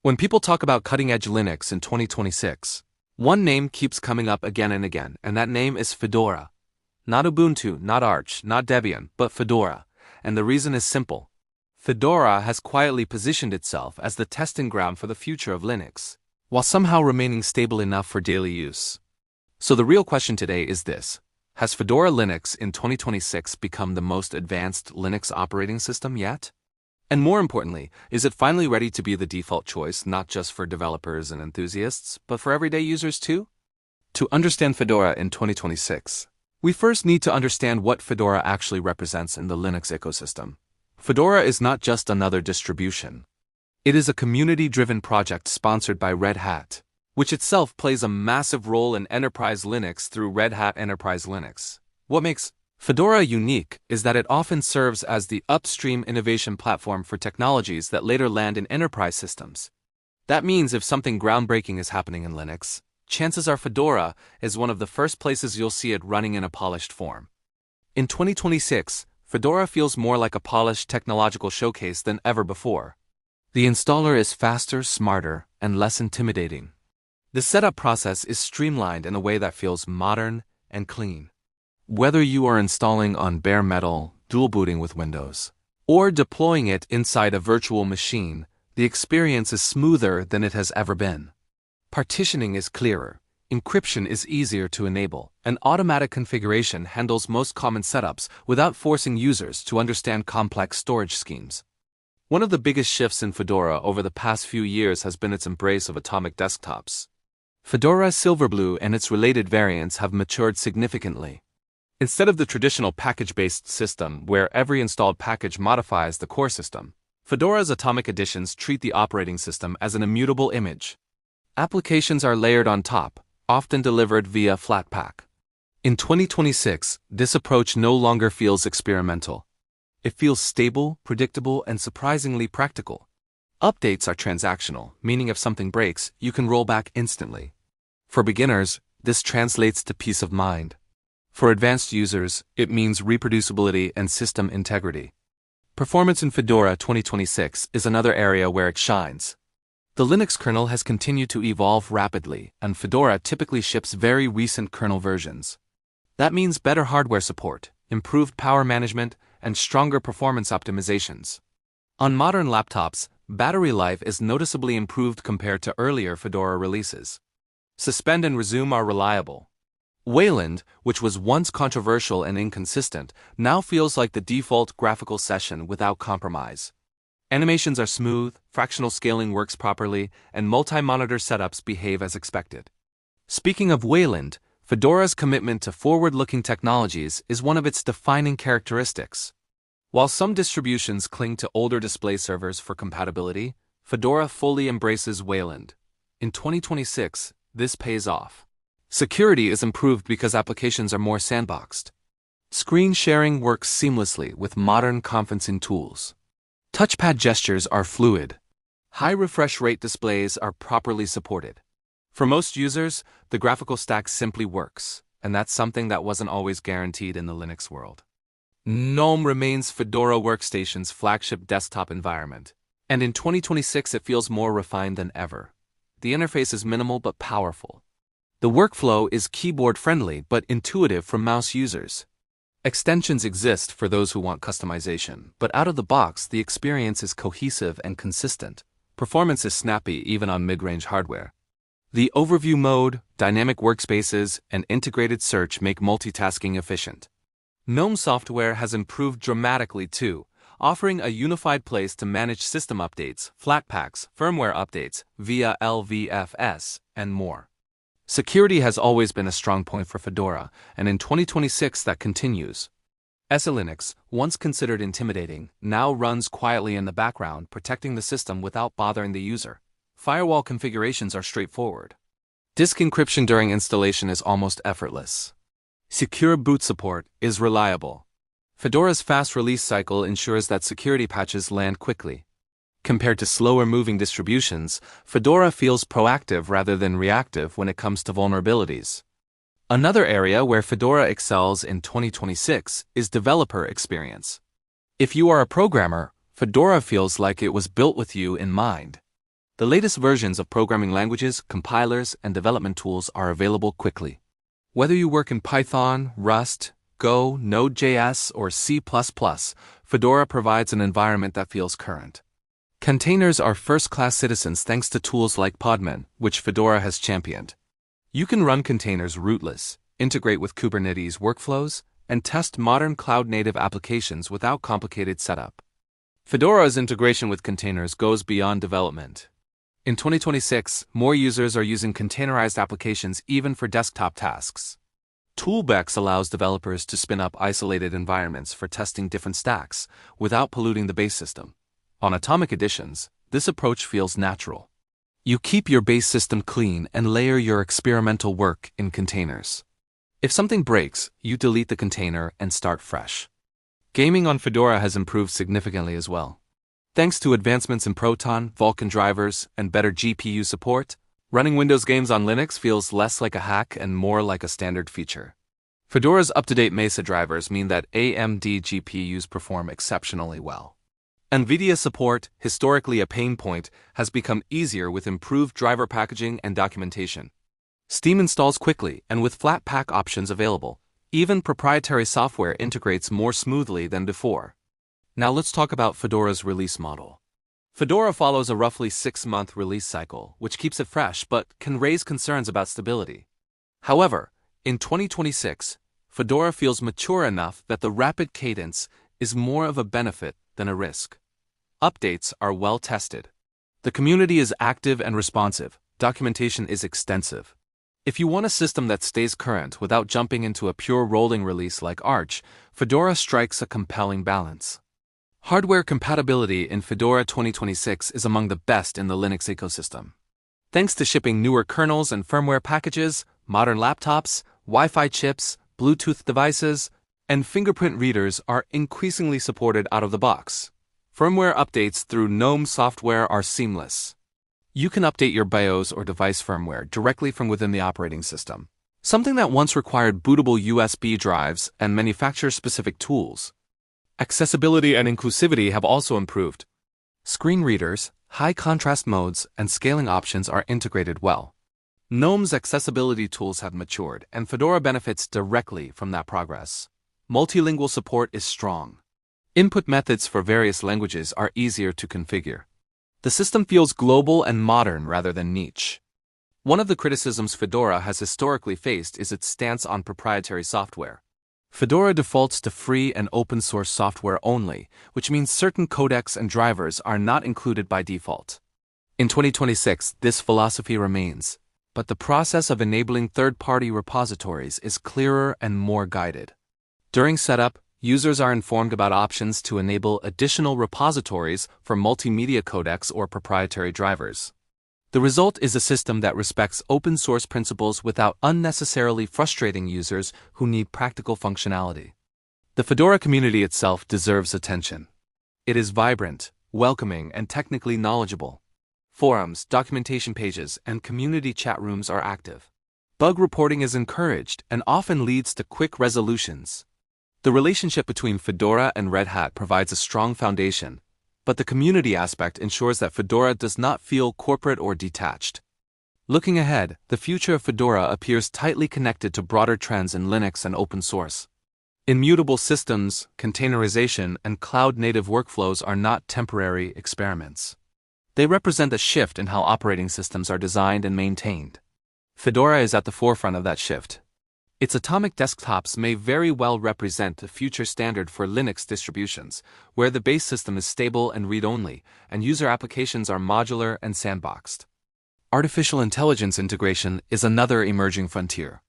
When people talk about cutting-edge Linux in 2026, one name keeps coming up again and again, and that name is Fedora. Not Ubuntu, not Arch, not Debian, but Fedora. And the reason is simple. Fedora has quietly positioned itself as the testing ground for the future of Linux, while somehow remaining stable enough for daily use. So the real question today is this: has Fedora Linux in 2026 become the most advanced Linux operating system yet? And more importantly, is it finally ready to be the default choice not just for developers and enthusiasts, but for everyday users too? To understand Fedora in 2026, we first need to understand what Fedora actually represents in the Linux ecosystem. Fedora is not just another distribution. It is a community-driven project sponsored by Red Hat, which itself plays a massive role in enterprise Linux through Red Hat Enterprise Linux. What makes Fedora unique is that it often serves as the upstream innovation platform for technologies that later land in enterprise systems. That means if something groundbreaking is happening in Linux, chances are Fedora is one of the first places you'll see it running in a polished form. In 2026, Fedora feels more like a polished technological showcase than ever before. The installer is faster, smarter, and less intimidating. The setup process is streamlined in a way that feels modern and clean. Whether you are installing on bare metal, dual booting with Windows, or deploying it inside a virtual machine, the experience is smoother than it has ever been. Partitioning is clearer, encryption is easier to enable, and automatic configuration handles most common setups without forcing users to understand complex storage schemes. One of the biggest shifts in Fedora over the past few years has been its embrace of atomic desktops. Fedora Silverblue and its related variants have matured significantly. Instead of the traditional package-based system where every installed package modifies the core system, Fedora's atomic editions treat the operating system as an immutable image. Applications are layered on top, often delivered via Flatpak. In 2026, this approach no longer feels experimental. It feels stable, predictable, and surprisingly practical. Updates are transactional, meaning if something breaks, you can roll back instantly. For beginners, this translates to peace of mind. For advanced users, it means reproducibility and system integrity. Performance in Fedora 2026 is another area where it shines. The Linux kernel has continued to evolve rapidly, and Fedora typically ships very recent kernel versions. That means better hardware support, improved power management, and stronger performance optimizations. On modern laptops, battery life is noticeably improved compared to earlier Fedora releases. Suspend and resume are reliable. Wayland, which was once controversial and inconsistent, now feels like the default graphical session without compromise. Animations are smooth, fractional scaling works properly, and multi-monitor setups behave as expected. Speaking of Wayland, Fedora's commitment to forward-looking technologies is one of its defining characteristics. While some distributions cling to older display servers for compatibility, Fedora fully embraces Wayland. In 2026, this pays off. Security is improved because applications are more sandboxed. Screen sharing works seamlessly with modern conferencing tools. Touchpad gestures are fluid. High refresh rate displays are properly supported. For most users, the graphical stack simply works, and that's something that wasn't always guaranteed in the Linux world. GNOME remains Fedora Workstation's flagship desktop environment, and in 2026 it feels more refined than ever. The interface is minimal but powerful. The workflow is keyboard-friendly but intuitive for mouse users. Extensions exist for those who want customization, but out of the box, the experience is cohesive and consistent. Performance is snappy even on mid-range hardware. The overview mode, dynamic workspaces, and integrated search make multitasking efficient. GNOME software has improved dramatically too, offering a unified place to manage system updates, Flatpaks, firmware updates, via LVFS, and more. Security has always been a strong point for Fedora, and in 2026 that continues. SE-Linux, once considered intimidating, now runs quietly in the background, protecting the system without bothering the user. Firewall configurations are straightforward. Disk encryption during installation is almost effortless. Secure boot support is reliable. Fedora's fast release cycle ensures that security patches land quickly. Compared to slower-moving distributions, Fedora feels proactive rather than reactive when it comes to vulnerabilities. Another area where Fedora excels in 2026 is developer experience. If you are a programmer, Fedora feels like it was built with you in mind. The latest versions of programming languages, compilers, and development tools are available quickly. Whether you work in Python, Rust, Go, Node.js, or C++, Fedora provides an environment that feels current. Containers are first-class citizens thanks to tools like Podman, which Fedora has championed. You can run containers rootless, integrate with Kubernetes workflows, and test modern cloud-native applications without complicated setup. Fedora's integration with containers goes beyond development. In 2026, more users are using containerized applications even for desktop tasks. Toolbex allows developers to spin up isolated environments for testing different stacks without polluting the base system. On Atomic Editions, this approach feels natural. You keep your base system clean and layer your experimental work in containers. If something breaks, you delete the container and start fresh. Gaming on Fedora has improved significantly as well. Thanks to advancements in Proton, Vulkan drivers, and better GPU support, running Windows games on Linux feels less like a hack and more like a standard feature. Fedora's up-to-date Mesa drivers mean that AMD GPUs perform exceptionally well. NVIDIA support, historically a pain point, has become easier with improved driver packaging and documentation. Steam installs quickly and with Flatpak options available. Even proprietary software integrates more smoothly than before. Now let's talk about Fedora's release model. Fedora follows a roughly 6-month release cycle, which keeps it fresh but can raise concerns about stability. However, in 2026, Fedora feels mature enough that the rapid cadence is more of a benefit than a risk. Updates are well tested. The community is active and responsive. Documentation is extensive. If you want a system that stays current without jumping into a pure rolling release like Arch, Fedora strikes a compelling balance. Hardware compatibility in Fedora 2026 is among the best in the Linux ecosystem. Thanks to shipping newer kernels and firmware packages, modern laptops, Wi-Fi chips, Bluetooth devices, and fingerprint readers are increasingly supported out of the box. Firmware updates through GNOME software are seamless. You can update your BIOS or device firmware directly from within the operating system, something that once required bootable USB drives and manufacturer-specific tools. Accessibility and inclusivity have also improved. Screen readers, high contrast modes, and scaling options are integrated well. GNOME's accessibility tools have matured, and Fedora benefits directly from that progress. Multilingual support is strong. Input methods for various languages are easier to configure. The system feels global and modern rather than niche. One of the criticisms Fedora has historically faced is its stance on proprietary software. Fedora defaults to free and open-source software only, which means certain codecs and drivers are not included by default. In 2026, this philosophy remains, but the process of enabling third-party repositories is clearer and more guided. During setup, users are informed about options to enable additional repositories for multimedia codecs or proprietary drivers. The result is a system that respects open-source principles without unnecessarily frustrating users who need practical functionality. The Fedora community itself deserves attention. It is vibrant, welcoming, and technically knowledgeable. Forums, documentation pages, and community chat rooms are active. Bug reporting is encouraged and often leads to quick resolutions. The relationship between Fedora and Red Hat provides a strong foundation, but the community aspect ensures that Fedora does not feel corporate or detached. Looking ahead, the future of Fedora appears tightly connected to broader trends in Linux and open source. Immutable systems, containerization, and cloud-native workflows are not temporary experiments. They represent a shift in how operating systems are designed and maintained. Fedora is at the forefront of that shift. Its atomic desktops may very well represent the future standard for Linux distributions, where the base system is stable and read-only, and user applications are modular and sandboxed. Artificial intelligence integration is another emerging frontier.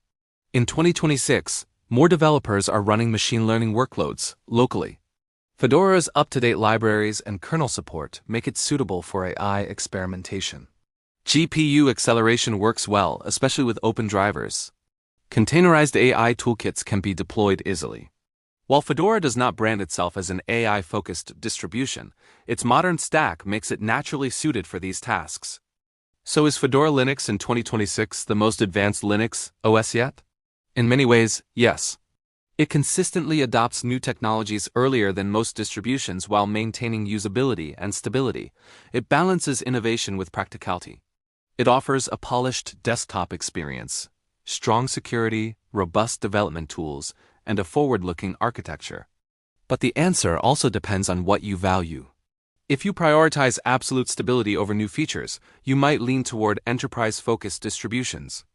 In 2026, more developers are running machine learning workloads locally. Fedora's up-to-date libraries and kernel support make it suitable for AI experimentation. GPU acceleration works well, especially with open drivers. Containerized AI toolkits can be deployed easily. While Fedora does not brand itself as an AI-focused distribution, its modern stack makes it naturally suited for these tasks. So is Fedora Linux in 2026 the most advanced Linux OS yet? In many ways, yes. It consistently adopts new technologies earlier than most distributions while maintaining usability and stability. It balances innovation with practicality. It offers a polished desktop experience, strong security, robust development tools, and a forward-looking architecture. But the answer also depends on what you value. If you prioritize absolute stability over new features, you might lean toward enterprise-focused distributions.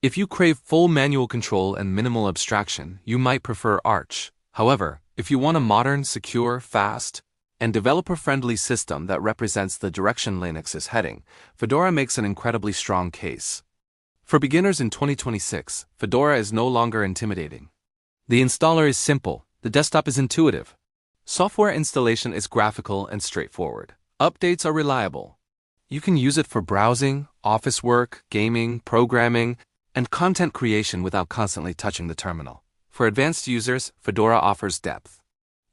If you crave full manual control and minimal abstraction, you might prefer Arch. However, if you want a modern, secure, fast, and developer-friendly system that represents the direction Linux is heading, Fedora makes an incredibly strong case. For beginners in 2026, Fedora is no longer intimidating. The installer is simple, the desktop is intuitive. Software installation is graphical and straightforward. Updates are reliable. You can use it for browsing, office work, gaming, programming, and content creation without constantly touching the terminal. For advanced users, Fedora offers depth.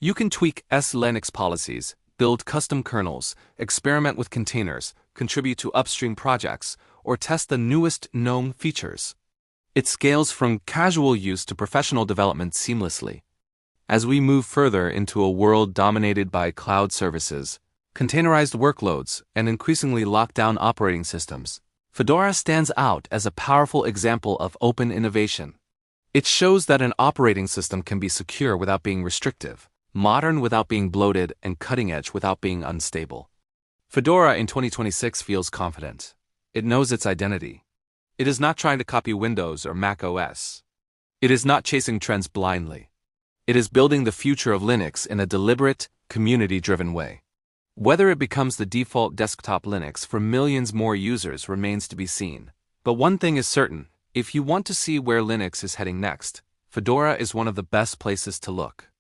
You can tweak Linux policies, build custom kernels, experiment with containers, contribute to upstream projects, or test the newest known features. It scales from casual use to professional development seamlessly. As we move further into a world dominated by cloud services, containerized workloads, and increasingly locked-down operating systems, Fedora stands out as a powerful example of open innovation. It shows that an operating system can be secure without being restrictive, modern without being bloated, and cutting-edge without being unstable. Fedora in 2026 feels confident. It knows its identity. It is not trying to copy Windows or macOS. It is not chasing trends blindly. It is building the future of Linux in a deliberate, community-driven way. Whether it becomes the default desktop Linux for millions more users remains to be seen. But one thing is certain, if you want to see where Linux is heading next, Fedora is one of the best places to look.